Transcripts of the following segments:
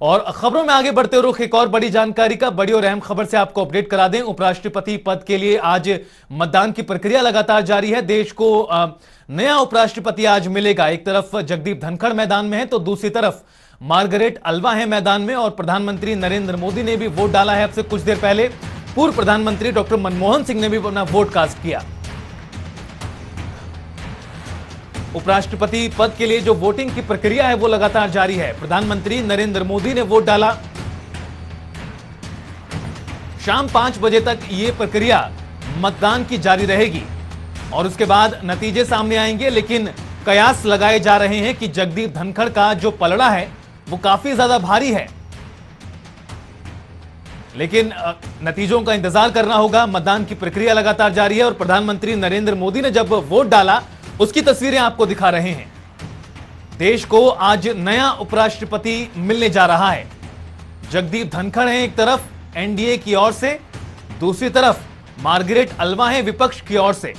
और खबरों में आगे बढ़ते रुख एक और बड़ी जानकारी का, बड़ी और अहम खबर से आपको अपडेट करा दें। उपराष्ट्रपति पद के लिए आज मतदान की प्रक्रिया लगातार जारी है। देश को नया उपराष्ट्रपति आज मिलेगा। एक तरफ जगदीप धनखड़ मैदान में है तो दूसरी तरफ मार्गरेट अल्वा है मैदान में। और प्रधानमंत्री नरेंद्र मोदी ने भी वोट डाला है अब से कुछ देर पहले। पूर्व प्रधानमंत्री डॉक्टर मनमोहन सिंह ने भी अपना वोट कास्ट किया। उपराष्ट्रपति पद के लिए जो वोटिंग की प्रक्रिया है वो लगातार जारी है। प्रधानमंत्री नरेंद्र मोदी ने वोट डाला। शाम 5 बजे तक ये प्रक्रिया मतदान की जारी रहेगी और उसके बाद नतीजे सामने आएंगे। लेकिन कयास लगाए जा रहे हैं कि जगदीप धनखड़ का जो पलड़ा है वो काफी ज्यादा भारी है। लेकिन नतीजों का इंतजार करना होगा। मतदान की प्रक्रिया लगातार जारी है और प्रधानमंत्री नरेंद्र मोदी ने जब वोट डाला उसकी तस्वीरें आपको दिखा रहे हैं। देश को आज नया उपराष्ट्रपति मिलने जा रहा है। जगदीप धनखड़ हैं एक तरफ एनडीए की ओर से, दूसरी तरफ मार्गरेट अल्वा हैं विपक्ष की ओर से।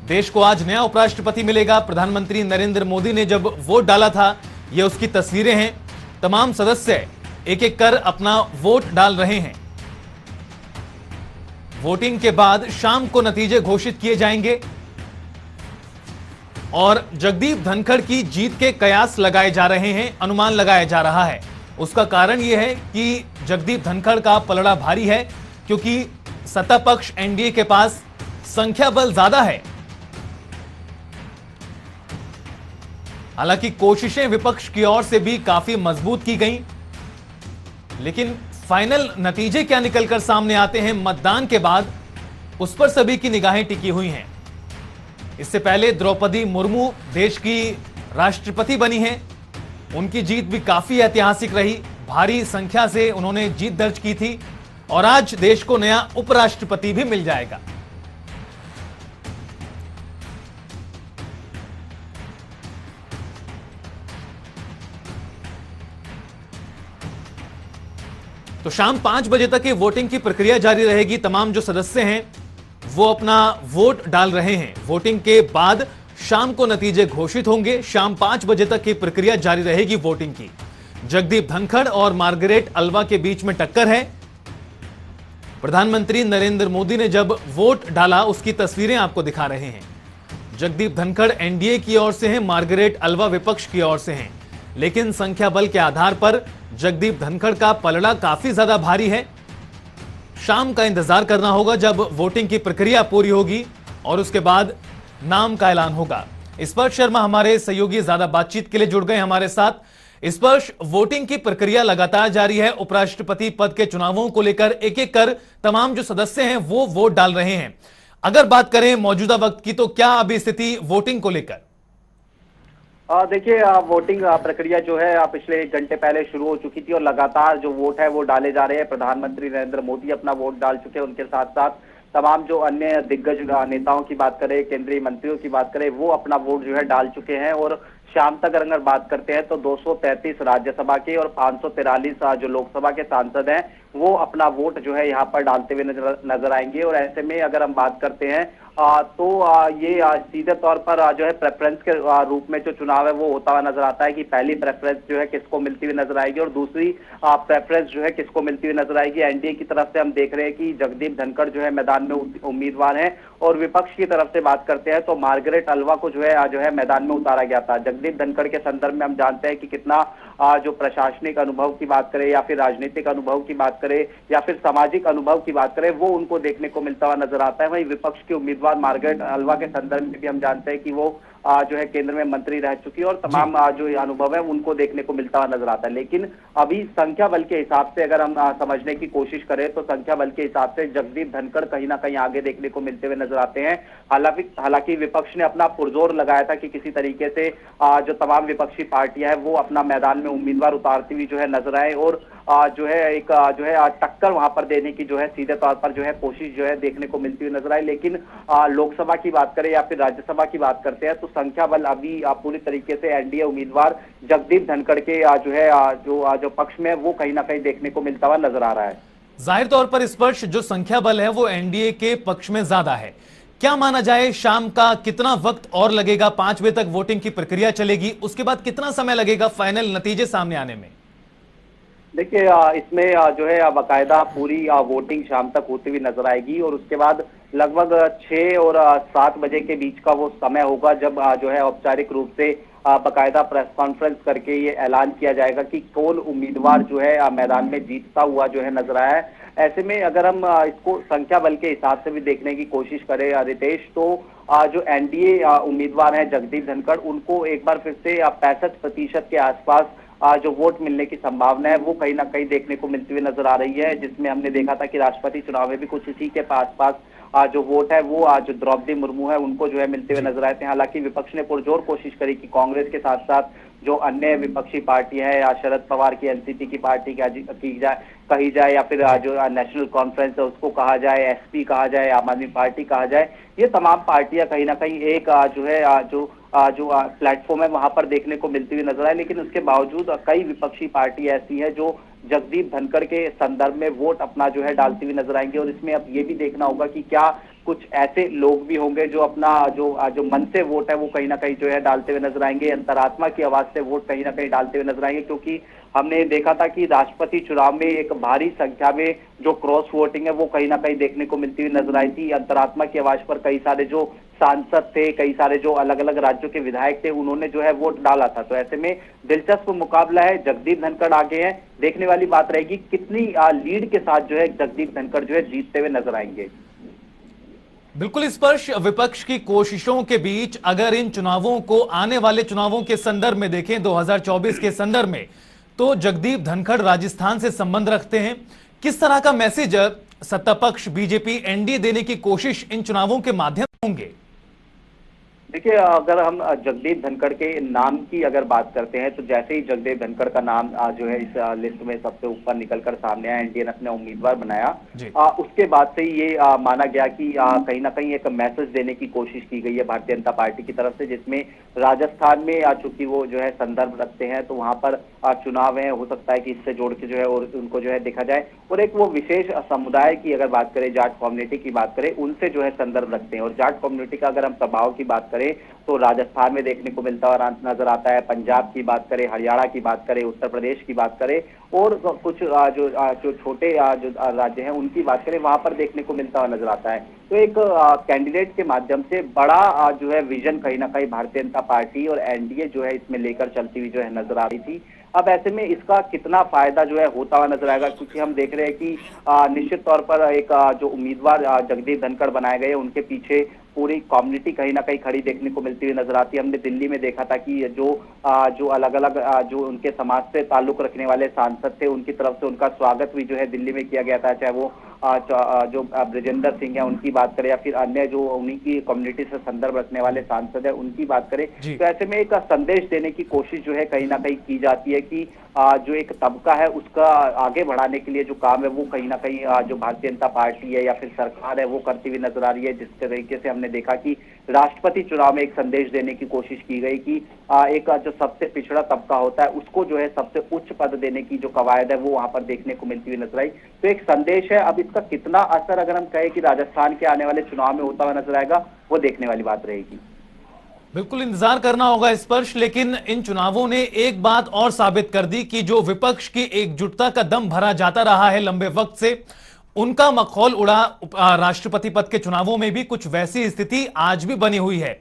देश को आज नया उपराष्ट्रपति मिलेगा। प्रधानमंत्री नरेंद्र मोदी ने जब वोट डाला था, ये उसकी तस्वीरें हैं। तमाम सदस्य एक एक कर अपना वोट डाल रहे हैं। वोटिंग के बाद शाम को नतीजे घोषित किए जाएंगे और जगदीप धनखड़ की जीत के कयास लगाए जा रहे हैं, अनुमान लगाया जा रहा है। उसका कारण यह है कि जगदीप धनखड़ का पलड़ा भारी है क्योंकि सत्ता पक्ष एनडीए के पास संख्या बल ज्यादा है। हालांकि कोशिशें विपक्ष की ओर से भी काफी मजबूत की गई, लेकिन फाइनल नतीजे क्या निकलकर सामने आते हैं मतदान के बाद, उस पर सभी की निगाहें टिकी हुई हैं। इससे पहले द्रौपदी मुर्मू देश की राष्ट्रपति बनी हैं। उनकी जीत भी काफी ऐतिहासिक रही। भारी संख्या से उन्होंने जीत दर्ज की थी और आज देश को नया उपराष्ट्रपति भी मिल जाएगा। तो शाम 5 बजे तक ये वोटिंग की प्रक्रिया जारी रहेगी। तमाम जो सदस्य हैं वो अपना वोट डाल रहे हैं। वोटिंग के बाद शाम को नतीजे घोषित होंगे। शाम 5 बजे तक ये प्रक्रिया जारी रहेगी वोटिंग की। जगदीप धनखड़ और मार्गरेट अल्वा के बीच में टक्कर है। प्रधानमंत्री नरेंद्र मोदी ने जब वोट डाला उसकी तस्वीरें आपको दिखा रहे हैं। जगदीप धनखड़ एनडीए की ओर से हैं, मार्गरेट अल्वा विपक्ष की ओर से हैं। लेकिन संख्या बल के आधार पर जगदीप धनखड़ का पलड़ा काफी ज्यादा भारी है। शाम का इंतजार करना होगा जब वोटिंग की प्रक्रिया पूरी होगी और उसके बाद नाम का ऐलान होगा। स्पर्श शर्मा हमारे सहयोगी ज्यादा बातचीत के लिए जुड़ गए हमारे साथ। स्पर्श, वोटिंग की प्रक्रिया लगातार जारी है। उपराष्ट्रपति पद के चुनावों को लेकर एक एक कर तमाम जो सदस्य हैं वो वोट डाल रहे हैं। अगर बात करें मौजूदा वक्त की तो क्या अभी स्थिति वोटिंग को लेकर? देखिए, वोटिंग प्रक्रिया जो है पिछले 1 घंटे पहले शुरू हो चुकी थी और लगातार जो वोट है वो डाले जा रहे हैं। प्रधानमंत्री नरेंद्र मोदी अपना वोट डाल चुके हैं। उनके साथ साथ तमाम जो अन्य दिग्गज नेताओं की बात करें, केंद्रीय मंत्रियों की बात करें, वो अपना वोट जो है डाल चुके हैं। और शाम तक अगर बात करते हैं तो 233 राज्यसभा के और 543 जो लोकसभा के सांसद हैं वो अपना वोट जो है यहाँ पर डालते हुए नजर आएंगे। और ऐसे में अगर हम बात करते हैं तो ये सीधे तौर पर जो है प्रेफरेंस के रूप में जो चुनाव है वो होता हुआ नजर आता है कि पहली प्रेफरेंस जो है किसको मिलती हुई नजर आएगी और दूसरी प्रेफरेंस जो है किसको मिलती हुई नजर आएगी। एनडीए की तरफ से हम देख रहे हैं कि जगदीप धनखड़ जो है मैदान में उम्मीदवार हैं और विपक्ष की तरफ से बात करते हैं तो मार्गरेट अल्वा को जो है मैदान में उतारा गया था। जगदीप धनखड़ के संदर्भ में हम जानते हैं कि कितना जो प्रशासनिक अनुभव की बात करें या फिर राजनीतिक अनुभव की बात करें या फिर सामाजिक अनुभव की बात करें वो उनको देखने को मिलता हुआ नजर आता है। वहीं विपक्ष के उम्मीदवार मार्गरेट अल्वा के संदर्भ में भी हम जानते हैं कि वो जो है केंद्र में मंत्री रह चुकी है और तमाम जो अनुभव है उनको देखने को मिलता हुआ नजर आता है। लेकिन अभी संख्या बल के हिसाब से अगर हम समझने की कोशिश करें तो संख्या बल के हिसाब से जगदीप धनखड़ कहीं ना कहीं आगे देखने को मिलते हुए नजर आते हैं। हालांकि विपक्ष ने अपना पुरजोर लगाया था कि किसी तरीके से जो तमाम विपक्षी पार्टियां हैं वो अपना मैदान में उम्मीदवार उतारती हुई जो है नजर आए और जो है एक जो है टक्कर वहां पर देने की जो है सीधे तौर पर जो है कोशिश जो है देखने को मिलती हुई नजर आई। लेकिन लोकसभा की बात करें या फिर राज्यसभा की बात करते हैं तो संख्या बल अभी पूरी तरीके से एनडीए उम्मीदवार जगदीप धनखड़ के जो है जो पक्ष में वो कहीं ना कहीं देखने को मिलता हुआ नजर आ रहा है। जाहिर तौर पर स्पर्श जो संख्या बल है वो एनडीए के पक्ष में ज्यादा है। क्या माना जाए, शाम का कितना वक्त और लगेगा? 5 बजे तक वोटिंग की प्रक्रिया चलेगी, उसके बाद कितना समय लगेगा फाइनल नतीजे सामने आने में? देखिए इसमें जो है बाकायदा पूरी वोटिंग शाम तक होती हुई नजर आएगी और उसके बाद लगभग 6 और 7 बजे के बीच का वो समय होगा जब जो है औपचारिक रूप से बाकायदा प्रेस कॉन्फ्रेंस करके ये ऐलान किया जाएगा कि कौन उम्मीदवार जो है मैदान में जीतता हुआ जो है नजर आया है। ऐसे में अगर हम इसको संख्या बल के हिसाब से भी देखने की कोशिश करें रितेश, तो जो एनडीए उम्मीदवार हैं जगदीप धनखड़, उनको एक बार फिर से 65% के आसपास जो वोट मिलने की संभावना है वो कहीं ना कहीं देखने को मिलती हुई नजर आ रही है, जिसमें हमने देखा था कि राष्ट्रपति चुनाव में भी कुछ इसी के पास जो वोट है वो जो द्रौपदी मुर्मू है उनको जो है मिलते हुए नजर आए थे। हालांकि विपक्ष ने पुरजोर कोशिश करी कि कांग्रेस के साथ साथ जो अन्य विपक्षी पार्टी है या शरद पवार की एनसीपी की पार्टी कही जाए या फिर जो नेशनल कॉन्फ्रेंस है उसको कहा जाए, एसपी कहा जाए, आम आदमी पार्टी कहा जाए, ये तमाम पार्टियां कहीं ना कहीं एक जो है जो प्लेटफॉर्म है वहां पर देखने को मिलती हुई नजर आए। लेकिन उसके बावजूद कई विपक्षी पार्टी ऐसी है जो जगदीप धनखड़ के संदर्भ में वोट अपना जो है डालती हुई नजर आएंगे और इसमें अब ये भी देखना होगा कि क्या कुछ ऐसे लोग भी होंगे जो अपना जो मन से वोट है वो कहीं ना कहीं जो है डालते हुए नजर आएंगे, अंतरात्मा की आवाज से वोट कहीं ना कहीं डालते हुए नजर आएंगे। क्योंकि हमने देखा था कि राष्ट्रपति चुनाव में एक भारी संख्या में जो क्रॉस वोटिंग है वो कहीं ना कहीं देखने को मिलती हुई नजर आई थी। अंतरात्मा की आवाज पर कई सारे जो सांसद थे, कई सारे जो अलग अलग राज्यों के विधायक थे, उन्होंने जो है वोट डाला था। तो ऐसे में दिलचस्प मुकाबला है, जगदीप धनखड़ आगे हैं। देखने वाली बात रहेगी कितनी लीड के साथ जो है जगदीप धनखड़ जो है जीतते हुए नजर आएंगे। बिल्कुल स्पर्श, विपक्ष की कोशिशों के बीच अगर इन चुनावों को आने वाले चुनावों के संदर्भ में देखें, 2024 के संदर्भ में, तो जगदीप धनखड़ राजस्थान से संबंध रखते हैं। किस तरह का मैसेज सत्ता पक्ष बीजेपी एनडीए देने की कोशिश इन चुनावों के माध्यम से होंगे? देखिए अगर हम जगदीप धनखड़ के नाम की अगर बात करते हैं तो जैसे ही जगदीप धनखड़ का नाम जो है इस लिस्ट में सबसे ऊपर निकलकर सामने आया, एनडीए ने अपने उम्मीदवार बनाया, उसके बाद से ये माना गया कि कहीं ना कहीं एक मैसेज देने की कोशिश की गई है भारतीय जनता पार्टी की तरफ से, जिसमें राजस्थान में चूंकि वो जो है संदर्भ रखते हैं तो वहां पर चुनाव है, हो सकता है कि इससे जोड़ के जो है और उनको जो है देखा जाए और एक वो विशेष समुदाय की अगर बात करें, जाट कम्युनिटी की बात करें, उनसे जो है संदर्भ रखते हैं। और जाट कम्युनिटी का अगर हम प्रभाव की बात करें तो राजस्थान में देखने को मिलता हुआ नजर आता है, पंजाब की बात करें, हरियाणा की बात करें, उत्तर प्रदेश की बात करें और कुछ जो छोटे जो राज्य हैं उनकी बात करें, वहां पर देखने को मिलता हुआ नजर आता है। तो एक कैंडिडेट के माध्यम से बड़ा जो है विजन कहीं ना कहीं भारतीय जनता पार्टी और एनडीए जो है इसमें लेकर चलती हुई जो है नजर आ रही थी। अब ऐसे में इसका कितना फायदा जो है होता हुआ नजर आएगा, क्योंकि हम देख रहे हैं कि निश्चित तौर पर एक जो उम्मीदवार जगदीप धनखड़ बनाए गए उनके पीछे पूरी कम्युनिटी कहीं ना कहीं खड़ी देखने को मिलती हुई नजर आती है। हमने दिल्ली में देखा था कि जो अलग अलग जो उनके समाज से ताल्लुक रखने वाले सांसद थे उनकी तरफ से उनका स्वागत भी जो है दिल्ली में किया गया था, चाहे वो जो ब्रजेंद्र सिंह है उनकी बात करें या फिर अन्य जो उन्हीं की कम्युनिटी से संदर्भ रखने वाले सांसद है उनकी बात करें। तो ऐसे में एक संदेश देने की कोशिश जो है कहीं ना कहीं की जाती है कि जो एक तबका है उसका आगे बढ़ाने के लिए जो काम है वो कहीं ना कहीं जो भारतीय जनता पार्टी है या फिर सरकार है वो करती हुई नजर आ रही है। जिस तरीके से हमने देखा कि राष्ट्रपति चुनाव में एक संदेश देने की कोशिश की गई कि एक जो सबसे पिछड़ा तबका होता है उसको जो है सबसे उच्च पद देने की जो कवायद है वो वहां पर देखने को मिलती हुई नजर आई। तो एक संदेश है। अब इसका कितना असर अगर हम कहें कि राजस्थान के आने वाले चुनाव में होता हुआ नजर आएगा, वो देखने वाली बात रहेगी। बिल्कुल इंतजार करना होगा स्पर्श, लेकिन इन चुनावों ने एक बात और साबित कर दी कि जो विपक्ष की एकजुटता का दम भरा जाता रहा है लंबे वक्त से, उनका मखौल उड़ा राष्ट्रपति पद के चुनावों में भी कुछ वैसी स्थिति आज भी बनी हुई है।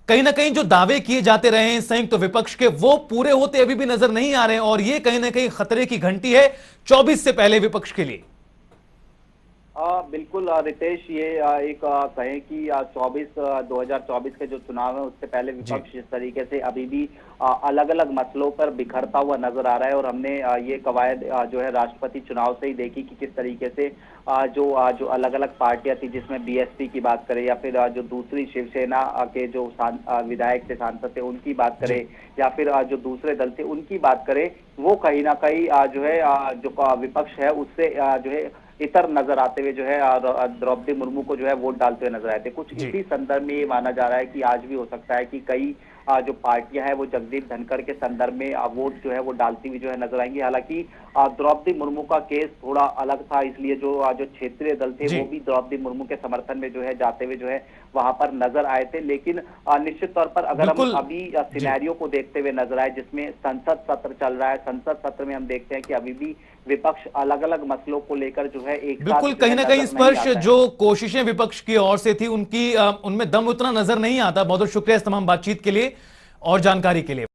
कहीं ना कहीं जो दावे किए जाते रहे हैं संयुक्त विपक्ष के, वो पूरे होते अभी भी नजर नहीं आ रहे हैं और ये कहीं ना कहीं खतरे की घंटी है 24 से पहले विपक्ष के लिए। बिल्कुल रितेश, ये एक कहें कि 2024 के जो चुनाव है उससे पहले विपक्ष इस तरीके से अभी भी अलग अलग मसलों पर बिखरता हुआ नजर आ रहा है। और हमने ये कवायद जो है राष्ट्रपति चुनाव से ही देखी कि किस तरीके से जो अलग अलग पार्टियां थी, जिसमें बीएसपी की बात करें या फिर जो दूसरी शिवसेना के जो विधायक थे, सांसद थे, उनकी बात करें या फिर जो दूसरे दल थे उनकी बात करें, वो कहीं ना कहीं जो है जो विपक्ष है उससे जो है इतर नजर आते हुए जो है द्रौपदी मुर्मू को जो है वोट डालते हुए नजर आए थे। कुछ इसी संदर्भ में ये माना जा रहा है कि आज भी हो सकता है कि कई जो पार्टियां हैं वो जगदीप धनखड़ के संदर्भ में वोट जो है वो डालती हुई जो है नजर आएंगी। हालांकि द्रौपदी मुर्मू का केस थोड़ा अलग था, इसलिए जो क्षेत्रीय दल थे वो भी द्रौपदी मुर्मू के समर्थन में जो है जाते हुए जो है वहां पर नजर आए थे। लेकिन निश्चित तौर पर अगर हम बिल्कुल। अभी सिनेरियो को देखते हुए नजर आए, जिसमें संसद सत्र चल रहा है, संसद सत्र में हम देखते हैं कि अभी भी विपक्ष अलग अलग मसलों को लेकर जो है एक साथ बिल्कुल, जो कहीं है ना कहीं नजर नहीं स्पर्श आता है। जो कोशिशें विपक्ष की ओर से थी उनकी उनमें दम उतना नजर नहीं आता। बहुत बहुत शुक्रिया इस तमाम बातचीत के लिए और जानकारी के लिए।